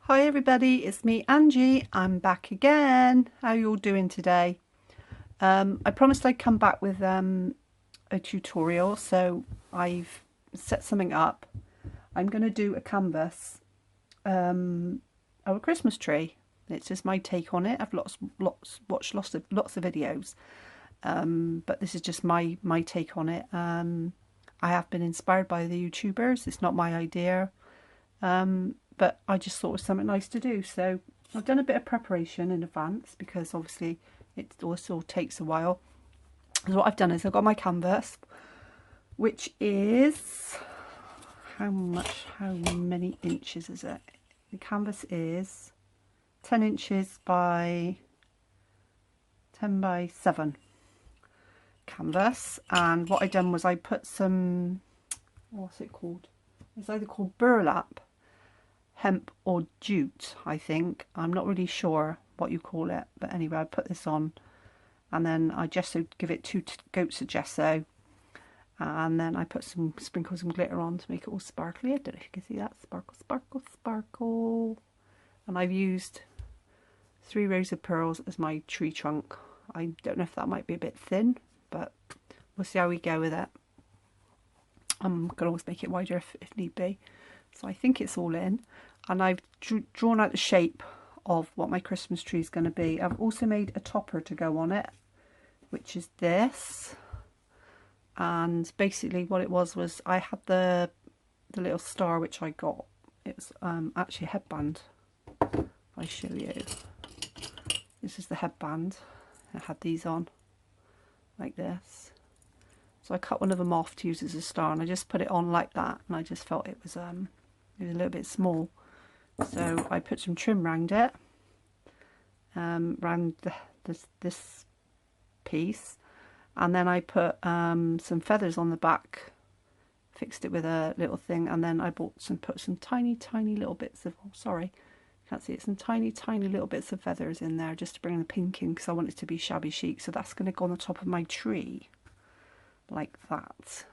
Hi everybody, it's me Angie. I'm back again. How you all doing today? I promised I'd come back with a tutorial, so I've set something up. I'm going to do a canvas of a Christmas tree. It's just my take on it. I've watched lots of videos, but this is just my take on it. I have been inspired by the YouTubers. It's not my idea. But I just thought it was something nice to do. So I've done a bit of preparation in advance because obviously it also takes a while. So what I've done is I've got my canvas, which is, how many inches is it? The canvas is 10 inches by 10 by 7 canvas. And what I done was I put some, what's it called? It's either called burlap, hemp or jute, I think. I'm not really sure what you call it, but anyway, I put this on and then I give it 2 coats of gesso, and then I sprinkle some glitter on to make it all sparkly. I don't know if you can see that. Sparkle, sparkle, sparkle. And I've used 3 rows of pearls as my tree trunk. I don't know if that might be a bit thin, but we'll see how we go with it. I'm going to always make it wider if need be. So I think it's all in, and I've drawn out the shape of what my Christmas tree is going to be. I've also made a topper to go on it, which is this. And basically what it was I had the little star which I got. It was actually a headband. If I show you, this is the headband. I had these on like this. So I cut one of them off to use as a star, and I just put it on like that, and I just felt it was a little bit small. So I put some trim around it, around this piece, and then I put some feathers on the back, fixed it with a little thing, and then I put some tiny little bits of, oh sorry, can't see it, some tiny little bits of feathers in there just to bring the pink in, because I want it to be shabby chic. So that's going to go on the top of my tree like that.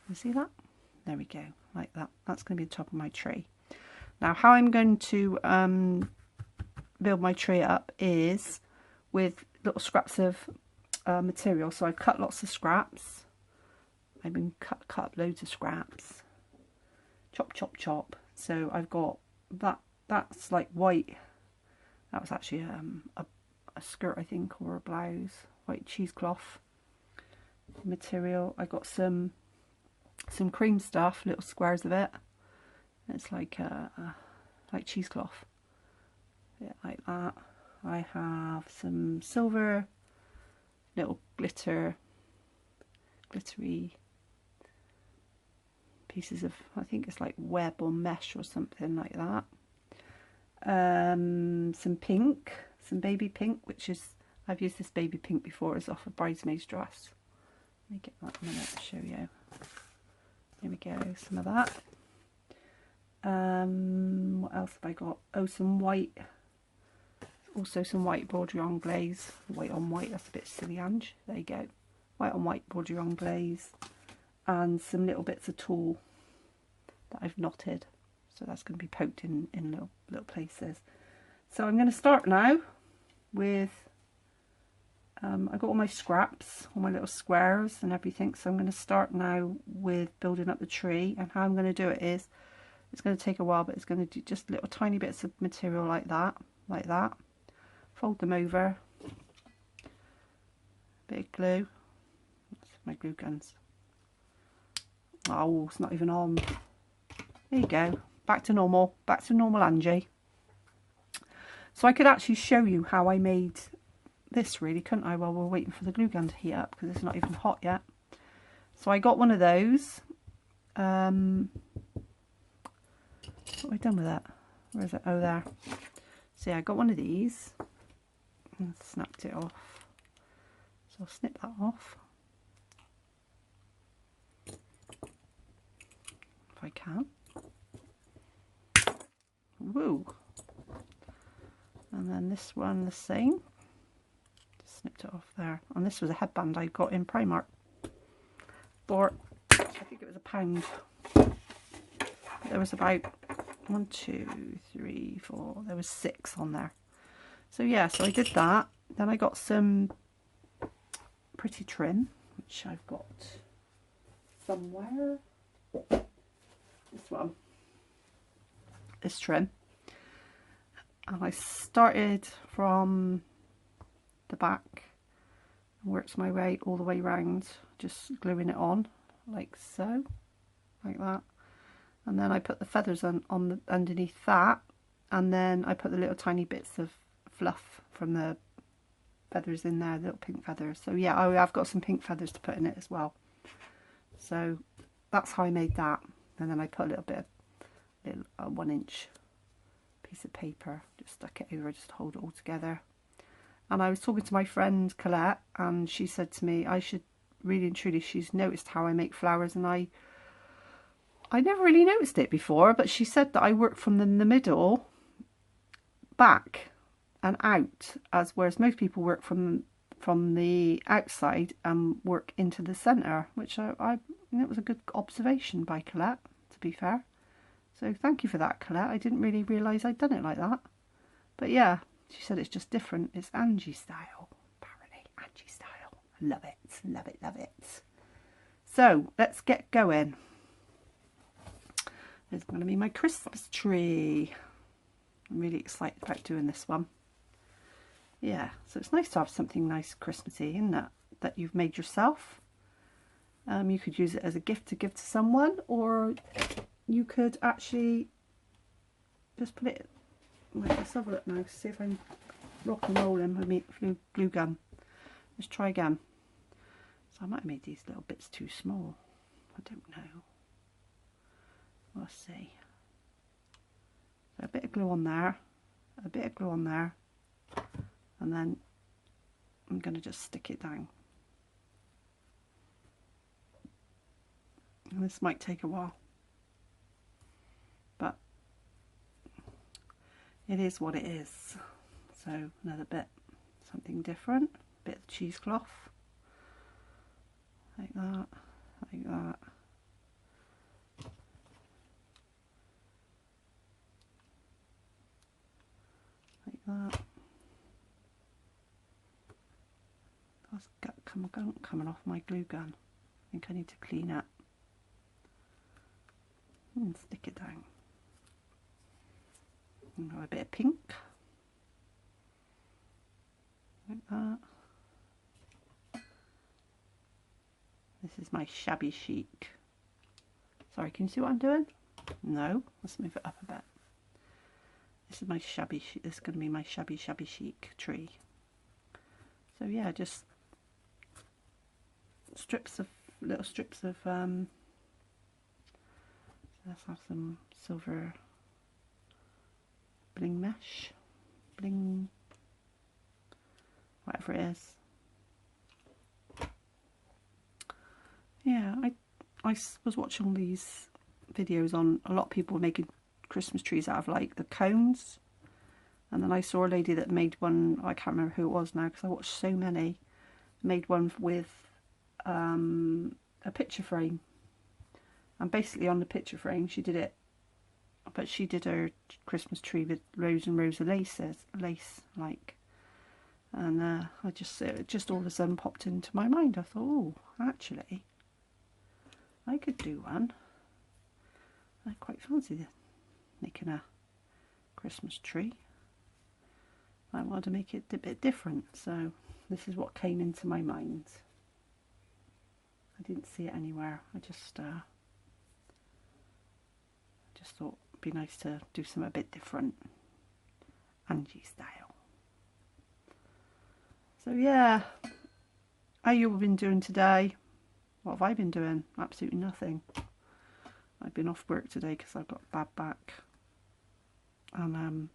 You see that? There we go, like that. That's going to be the top of my tree. Now how I'm going to build my tree up is with little scraps of material. So I've cut lots of scraps. I've been cut up loads of scraps. Chop, chop, chop. So I've got that's like white. That was actually a skirt, I think, or a blouse. White cheesecloth material. I got some cream stuff, little squares of it. It's like cheesecloth, yeah, like that. I have some silver, little glittery pieces of, I think it's like web or mesh or something like that. Some pink, some baby pink, which is, I've used this baby pink before, it's off a bridesmaid's dress. Let me get that in a minute to show you. There we go, some of that. What else have I got? Oh, some white, also some white broderie anglaise. White on white, that's a bit silly, Ange. There you go. White on white broderie anglaise, and some little bits of tulle that I've knotted. So that's going to be poked in little places. So I'm going to start now with, I've got all my scraps, all my little squares and everything. So I'm going to start now with building up the tree. And how I'm going to do it is, it's going to take a while, but it's going to do just little tiny bits of material like that. Fold them over. Bit of glue. That's my glue guns. Oh, it's not even on. There you go. Back to normal. Back to normal, Angie. So I could actually show you how I made this, really, couldn't I, while we're waiting for the glue gun to heat up, because it's not even hot yet. So I got one of those. What have I done with that? Where is it? Oh, there. So yeah, I got one of these and snapped it off. So I'll snip that off if I can. Woo! And then this one the same. Just snipped it off there. And this was a headband I got in Primark for, I think it was £1. There was about 1, 2, 3, 4. There was 6 on there. So yeah, so I did that. Then I got some pretty trim, which I've got somewhere. This one. This trim. And I started from the back and worked my way all the way round, just gluing it on like so, like that. And then I put the feathers on underneath that, and then I put the little tiny bits of fluff from the feathers in there, the little pink feathers. So yeah, I've got some pink feathers to put in it as well. So that's how I made that. And then I put a little bit of little 1-inch piece of paper, just stuck it over just to hold it all together. And I was talking to my friend Colette, and she said to me I should really and truly, she's noticed how I make flowers, and I never really noticed it before, but she said that I work from the middle back and out, as whereas most people work from the outside and work into the centre, which it was a good observation by Colette, to be fair. So thank you for that, Colette. I didn't really realise I'd done it like that. But yeah, she said it's just different. It's Angie style, apparently. Angie style. Love it, love it, love it. So let's get going. There's going to be my Christmas tree. I'm really excited about doing this one. Yeah, so it's nice to have something nice Christmassy, isn't it? That you've made yourself. You could use it as a gift to give to someone, or you could actually just put it. Let's have a look now, see if I'm rock and rolling with my glue gun. Let's try again. So I might have made these little bits too small. I don't know. We'll see. So a bit of glue on there, a bit of glue on there, and then I'm going to just stick it down. And this might take a while, but it is what it is. So another bit, something different, bit of cheesecloth, like that, like that. Like that. That's gunk coming off my glue gun. I think I need to clean it. And stick it down. And a bit of pink. Like that. This is my Shabby Chic. Sorry, can you see what I'm doing? No, let's move it up a bit. This is my Shabby Chic. This is going to be my Shabby Chic tree. So yeah, just little strips of let's have some silver bling mesh, bling, whatever it is. Yeah, I was watching all these videos on a lot of people making Christmas trees out of like the cones, and then I saw a lady that made one, I can't remember who it was now because I watched so many, made one with a picture frame, and basically on the picture frame she did it, but she did her Christmas tree with rows and rows of lace like, and it just all of a sudden popped into my mind. I thought, oh, actually I could do one. I quite fancy making a Christmas tree. I wanted to make it a bit different, so this is what came into my mind. I didn't see it anywhere. I just thought it'd be nice to do something a bit different, Angie style. So yeah, how you been doing today? What have I been doing? Absolutely nothing. I've been off work today because I've got a bad back, and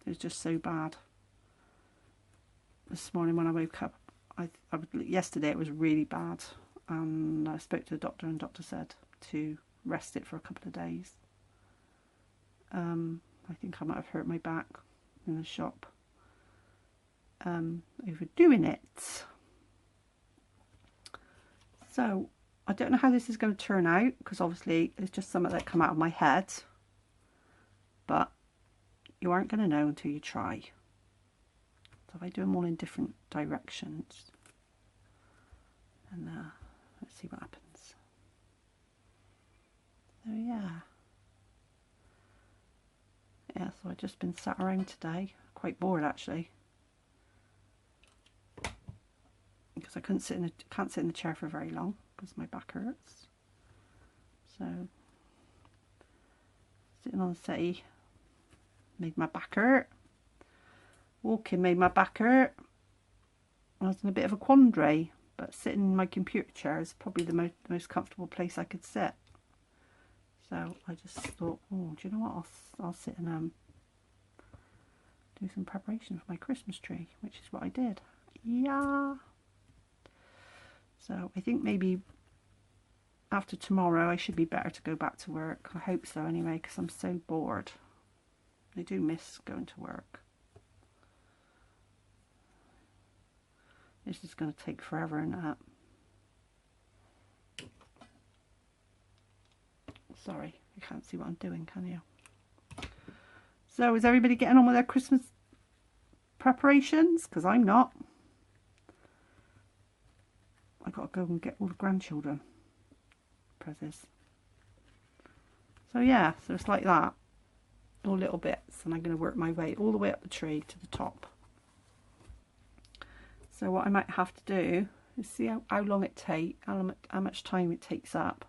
it was just so bad. This morning when I woke up, yesterday it was really bad, and I spoke to the doctor, and the doctor said to rest it for a couple of days. I think I might have hurt my back in the shop overdoing it. So I don't know how this is going to turn out, because obviously it's just something that come out of my head. but you aren't going to know until you try. So if I do them all in different directions, and let's see what happens. So yeah, so I've just been sat around today, quite bored actually, because I can't sit in the chair for very long because my back hurts. So sitting on the settee made my back hurt. Walking made my back hurt. I was in a bit of a quandary, but sitting in my computer chair is probably the most comfortable place I could sit. So I just thought, oh, do you know what? I'll sit and do some preparation for my Christmas tree, which is what I did. Yeah. So I think maybe after tomorrow I should be better to go back to work. I hope so anyway, because I'm so bored. I do miss going to work. This is going to take forever and that. Sorry, you can't see what I'm doing, can you? So is everybody getting on with their Christmas preparations? Because I'm not. I got to go and get all the grandchildren presents. So yeah, so it's like that. All little bits, and I'm going to work my way all the way up the tree to the top. So what I might have to do is see how long it takes, how much time it takes up,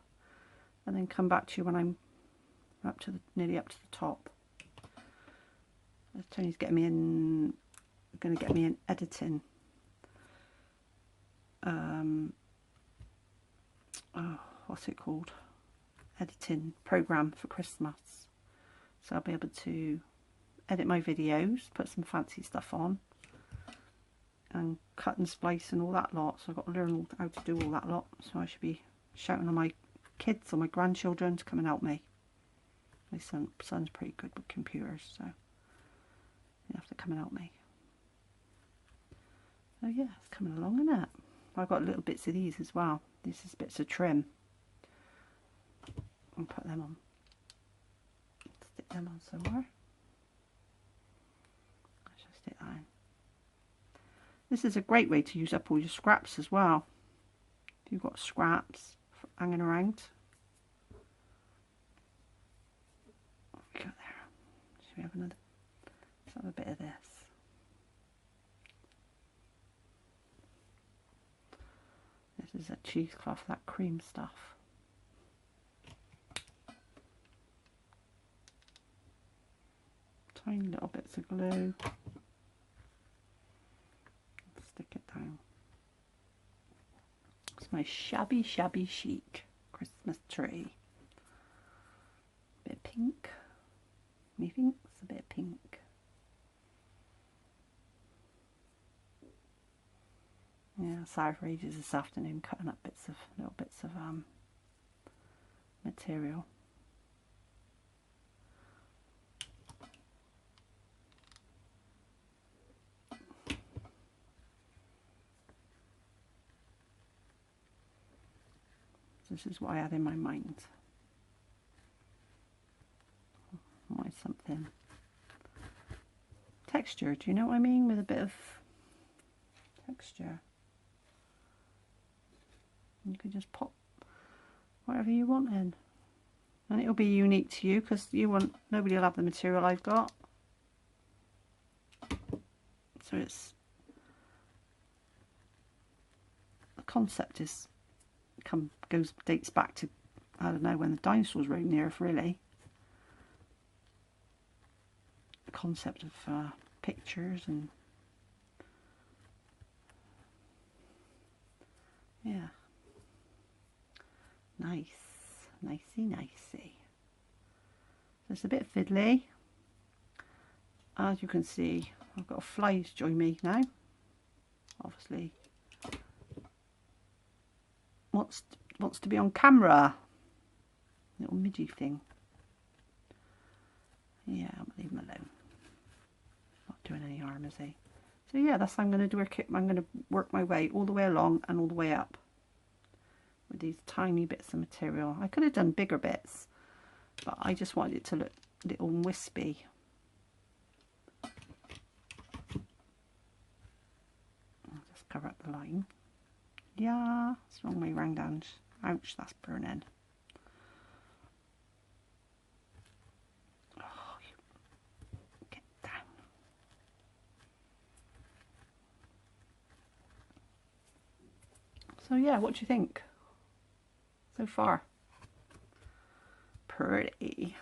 and then come back to you when I'm up to nearly up to the top. Tony's going to get me in editing. What's it called? Editing program for Christmas. So I'll be able to edit my videos, put some fancy stuff on, and cut and splice and all that lot. So I've got to learn how to do all that lot. So I should be shouting on my kids or my grandchildren to come and help me. My son's pretty good with computers, so you have to come and help me. So yeah, it's coming along, isn't it? I've got little bits of these as well. This is bits of trim. I'll put them on. Stick them on somewhere. I shall stick that in. This is a great way to use up all your scraps as well. If you've got scraps hanging around. What have we got there? Should we have another? Let's have a bit of this. This is a cheesecloth, that cream stuff. Tiny little bits of glue. Stick it down. It's my shabby chic Christmas tree. Bit of pink. Methinks a bit of pink. Yeah, sorry for ages this afternoon cutting up little bits of material. This is what I had in my mind. I wanted something texture, do you know what I mean? With a bit of texture. You can just pop whatever you want in. And it'll be unique to you because nobody will have the material I've got. So the concept dates back to, I don't know, when the dinosaurs roamed the earth, really. The concept of pictures and yeah, nicey. So it's a bit fiddly. As you can see, I've got a fly to join me now. Obviously, wants to be on camera. Little midgy thing. Yeah, I'll leave him alone. Not doing any harm, is he? So yeah, that's how I'm going to do it. I'm going to work my way all the way along and all the way up with these tiny bits of material. I could have done bigger bits, but I just wanted it to look little and wispy. I'll just cover up the line. Yeah, it's the wrong way round down. Ouch, that's burning. Oh, you get down. So yeah, what do you think so far? Pretty.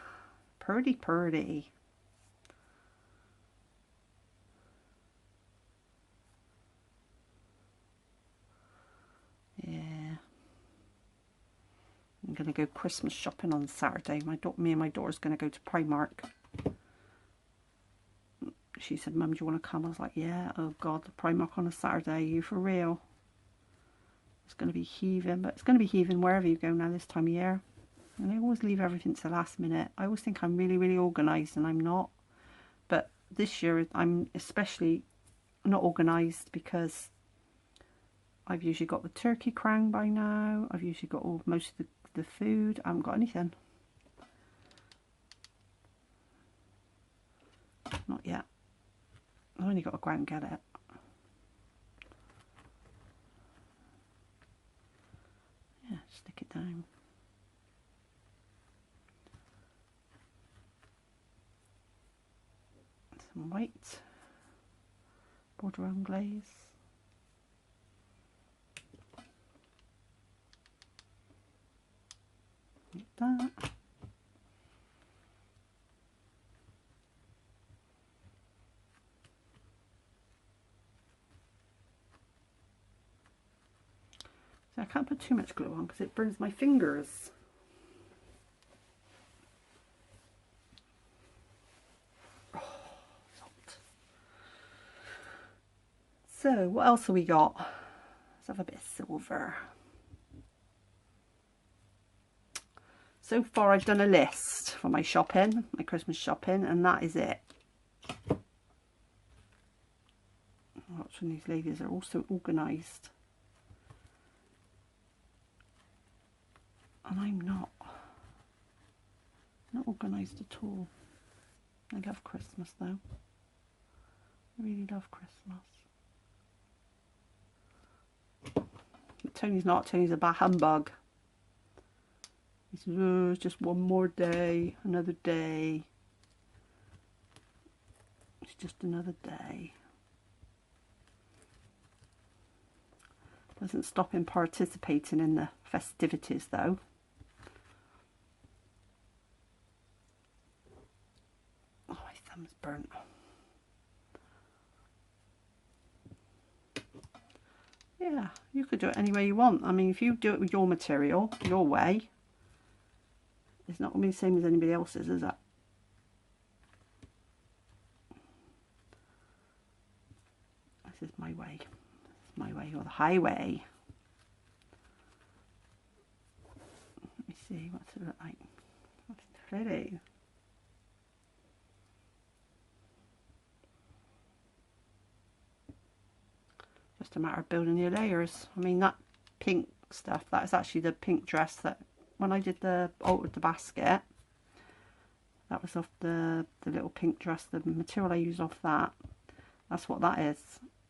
Pretty, pretty. Yeah. I'm going to go Christmas shopping on Saturday. Me and my daughter's going to go to Primark. She said, Mum, do you want to come? I was like, yeah. Oh, God, the Primark on a Saturday. Are you for real? It's going to be heaving. But it's going to be heaving wherever you go now this time of year. And I always leave everything to the last minute. I always think I'm really, really organised, and I'm not. But this year, I'm especially not organised because I've usually got the turkey crown by now. I've usually got most of the food. I haven't got anything. Not yet. I've only got to go out and get it. Yeah, stick it down. Some white border on glaze. Like that. So I can't put too much glue on because it burns my fingers. Oh, salt. So what else have we got? Let's have a bit of silver. So far I've done a list for my shopping, my Christmas shopping, and that is it. Watch when these ladies are also organised. And I'm not organised at all. I love Christmas though. I really love Christmas. But Tony's not. Tony's a bah humbug. He says, oh, it's just one more day, another day. It's just another day. Doesn't stop him participating in the festivities though. Oh, my thumb's burnt. Yeah, you could do it any way you want. I mean, if you do it with your material, your way, it's not going to be the same as anybody else's, is it? This is my way. This is my way, or the highway. Let me see, what's it look like? That's pretty. Just a matter of building your layers. I mean, that pink stuff, that is actually the pink dress that when I did the altered the basket, that was off the little pink dress, the material I used off that. That's what that is.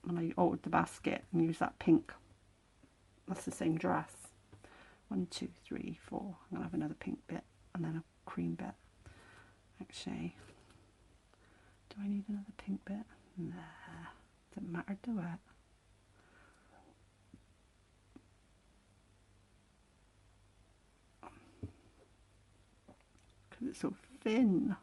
When I altered the basket and used that pink, that's the same dress. 1, 2, 3, 4. I'm gonna have another pink bit and then a cream bit. Actually, do I need another pink bit? Nah, doesn't matter, do it? Because it's so thin.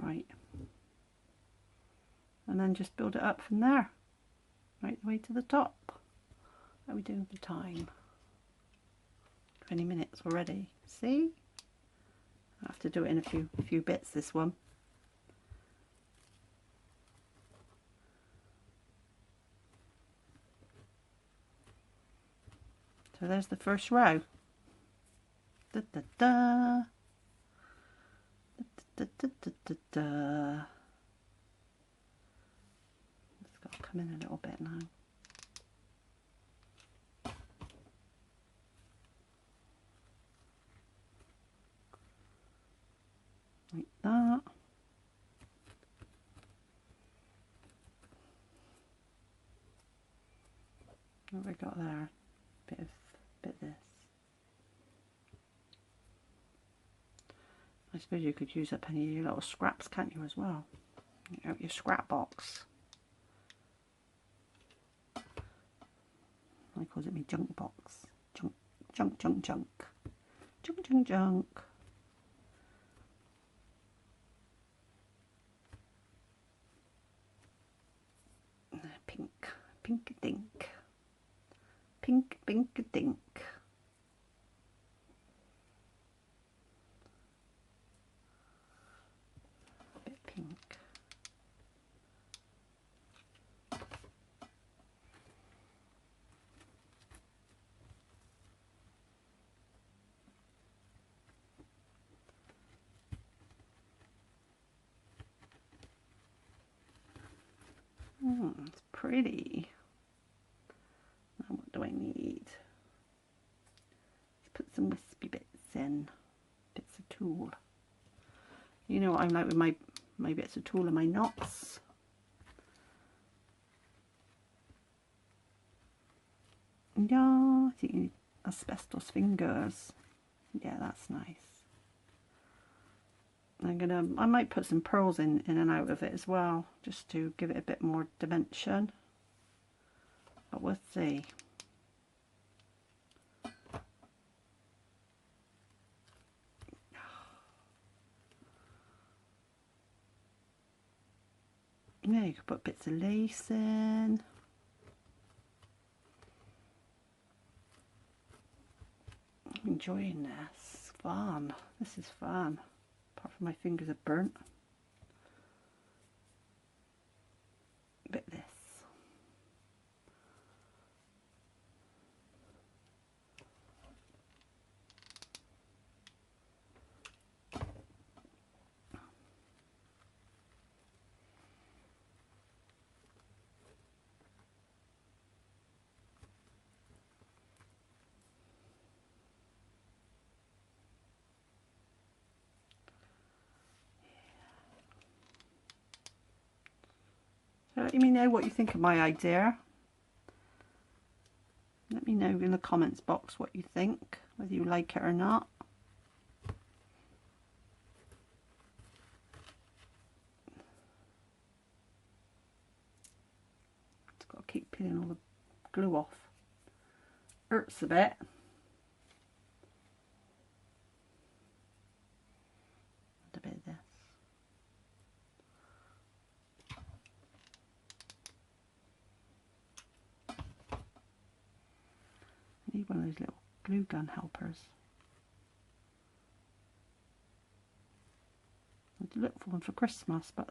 Right. And then just build it up from there. Right the way to the top. How are we doing with the time? 20 minutes already. See? I have to do it in a few bits, this one. So there's the first row. Da, da, da. Da, da, da, da, da. It's got to come in a little bit now. Like that. What have we got there? Bit of this. I suppose you could use up any of your little scraps, can't you, as well? Out your scrap box. I calls it my junk box. Junk, junk, junk, junk. Junk, junk, junk. Pink, pink dink. Pink, pink dink. A bit pink. It's pretty. Now what do I need? Let's put some wispy bits in. Bits of tulle. You know what I'm like with my bits of tulle and my knots. Yeah, I think you need asbestos fingers. Yeah, that's nice. I might put some pearls in and out of it as well, just to give it a bit more dimension. But we'll see. Yeah, you could put bits of lace in. I'm enjoying this. Fun. This is fun. Apart from my fingers are burnt. A bit of this. So let me know what you think of my idea. Let me know in the comments box what you think, whether you like it or not. Just got to keep peeling all the glue off. Hurts a bit. And a bit of this. I need one of those little glue gun helpers. I did look for one for Christmas, but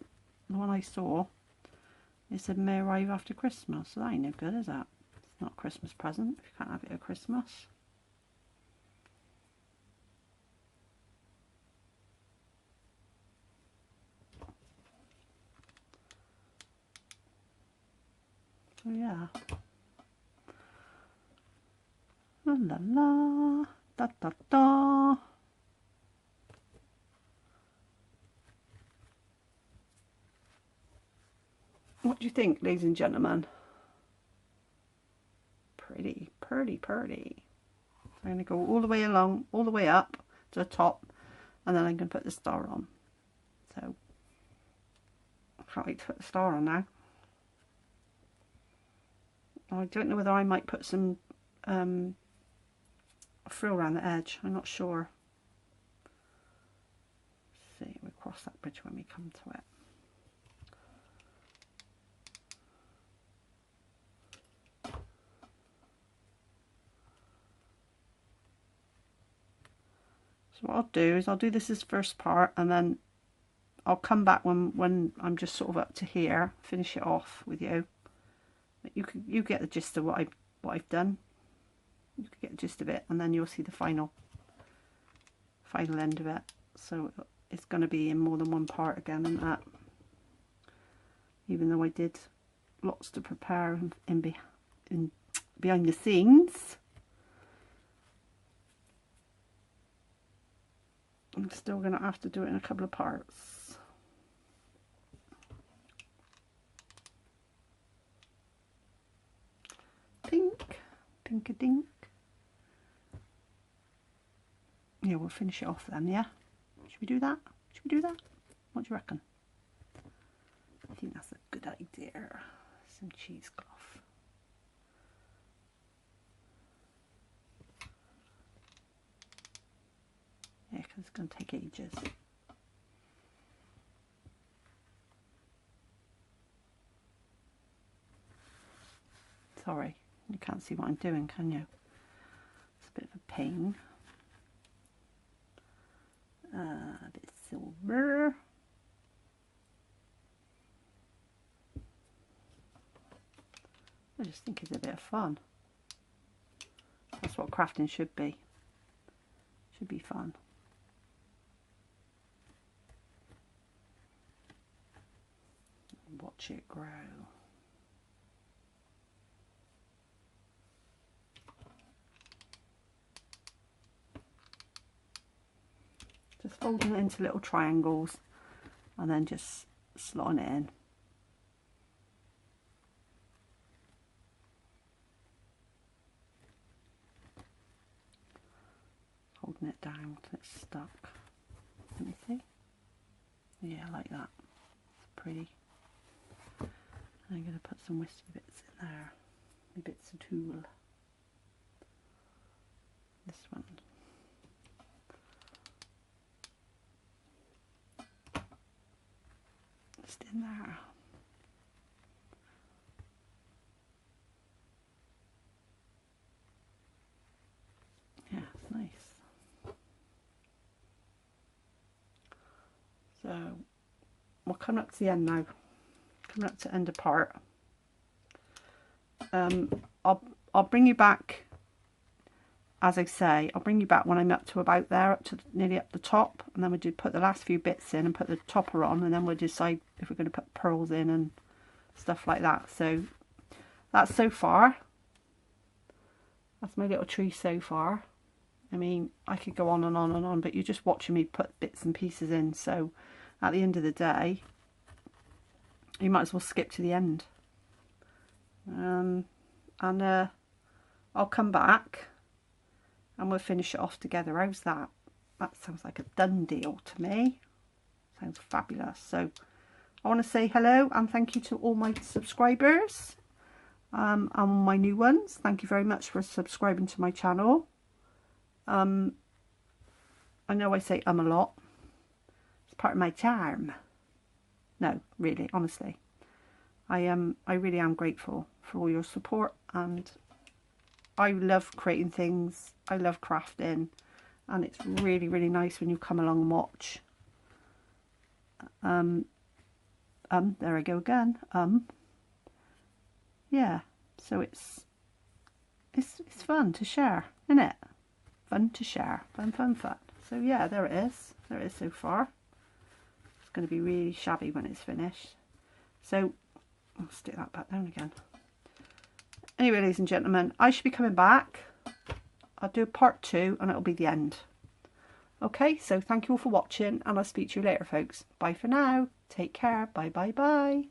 the one I saw, it said may arrive after Christmas, so that ain't no good, is that? It's not a Christmas present if you can't have it at Christmas. So yeah. La la la, da da da. What do you think, ladies and gentlemen? Pretty, pretty, pretty. I'm going to go all the way along, all the way up to the top, and then I'm going to put the star on. So, I can't wait to put the star on now. I don't know whether I might put some frill around the edge. I'm not sure. Let's see, we'll cross that bridge when we come to it. So what I'll do is I'll do this as first part, and then I'll come back when I'm just sort of up to here, finish it off with you. But you get the gist of what I've done. You can get the gist of it, and then you'll see the final end of it. So it's going to be in more than one part again, and that, even though I did lots to prepare in behind the scenes, I'm still going to have to do it in a couple of parts. Pink, pink-a-dink. Yeah, we'll finish it off then, yeah? Should we do that? Should we do that? What do you reckon? I think that's a good idea. Some cheesecloth. Yeah, because it's going to take ages. Sorry, you can't see what I'm doing, can you? It's a bit of a pain. A bit of silver. I just think it's a bit of fun. That's what crafting should be. Should be fun. Watch it grow. Just folding it into little triangles and then just slotting it in. Holding it down till it's stuck. Let me see. Yeah, I like that. It's pretty. And I'm going to put some wispy bits in there. The bits of tulle. This one. Just in there. Yeah, it's nice. So we're coming up to the end now. Coming up to the end of part. I'll bring you back, as I say, I'll bring you back when I'm up to about there, up to nearly up the top, and then we'll do put the last few bits in and put the topper on, and then we'll decide if we're going to put pearls in and stuff like that. So that's so far. That's my little tree so far. I mean, I could go on and on and on, but you're just watching me put bits and pieces in. So at the end of the day, you might as well skip to the end. And I'll come back and we'll finish it off together. How's that? That sounds like a done deal to me. Sounds fabulous. So I want to say hello and thank you to all my subscribers and my new ones. Thank you very much for subscribing to my channel. I know I say a lot. It's part of my charm. No, really, honestly. I really am grateful for all your support, and I love creating things. I love crafting, and it's really, really nice when you come along and watch. There I go again. Yeah, so it's fun to share, isn't it? Fun to share. Fun, fun, fun. So yeah, there it is. There it is so far. It's going to be really shabby when it's finished. So I'll stick that back down again. Anyway, ladies and gentlemen, I should be coming back. I'll do part 2 and it'll be the end. Okay, so thank you all for watching and I'll speak to you later, folks. Bye for now. Take care. Bye, bye, bye.